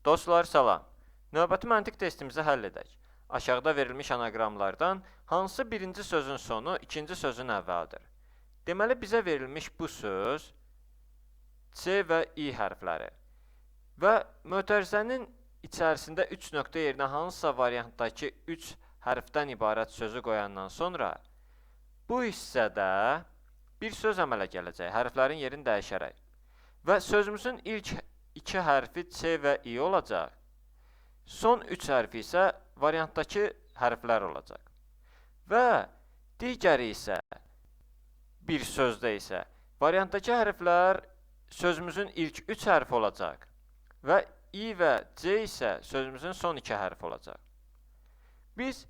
Dostlar, salam. Növbəti məntiq testimizi həll edək. Aşağıda verilmiş anaqramlardan hansı birinci sözün sonu ikinci sözün əvvəlidir? Deməli, bizə verilmiş bu söz C və I hərfləri və mötərizənin içərisində 3 nöqtə yerinə hansısa variantdakı 3 hərfdən ibarət sözü qoyandan sonra bu hissədə bir söz əmələ gələcək, hərflərin yerini dəyişərək və sözümüzün ilk 2 hərfi C və I olacaq. Son 3 hərfi isə variantdakı hərflər olacaq. Və digəri isə bir sözdə isə variantdakı hərflər sözümüzün ilk 3 hərfi olacaq və I və C isə sözümüzün son 2 hərfi olacaq. Biz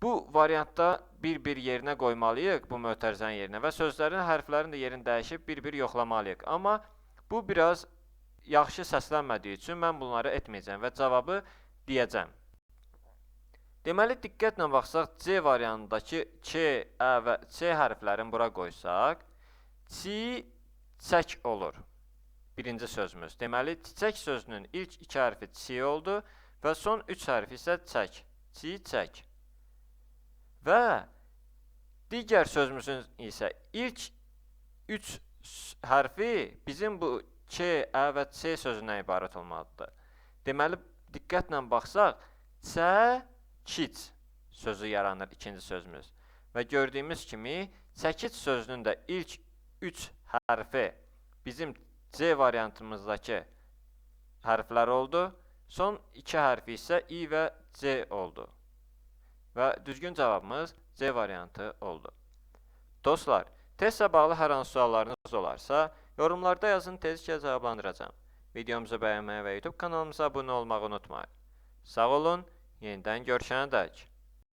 bu variantda bir-bir yerinə qoymalıyıq bu mötərizənin yerinə və sözlərin hərflərin də yerini dəyişib bir-bir yoxlamalıyıq. Amma bu biraz yaxşı səslənmədiyi üçün mən bunları etməyəcəm və cavabı deyəcəm. Deməli, diqqətlə baxsaq, C variantındakı K, Ə və C hərflərini bura qoysaq, çiçək olur. Birinci sözümüz. Deməli, çiçək sözünün ilk 2 hərfi C oldu və son 3 hərfi isə çək. Çiçək. Və digər sözümüzün isə ilk 3 hərfi bizim bu K, Ə və C sözündən ibarət olmalıdır. Deməli, diqqətlə baxsaq, çəkic sözü yaranır ikinci sözümüz. Və gördüyümüz kimi, çəkic sözünün də ilk 3 hərfi bizim C variantımızdakı hərflər oldu. Son 2 hərfi isə I və C oldu. Və düzgün cavabımız C variantı oldu. Dostlar, testlə bağlı hər hansı suallarınız olarsa, yorumlarda yazın, tezliklə cavablandıracağım. Videomuzu bəyənməyi və YouTube kanalımıza abunə olmağı unutmayın. Sağ olun, yenidən görüşənədək.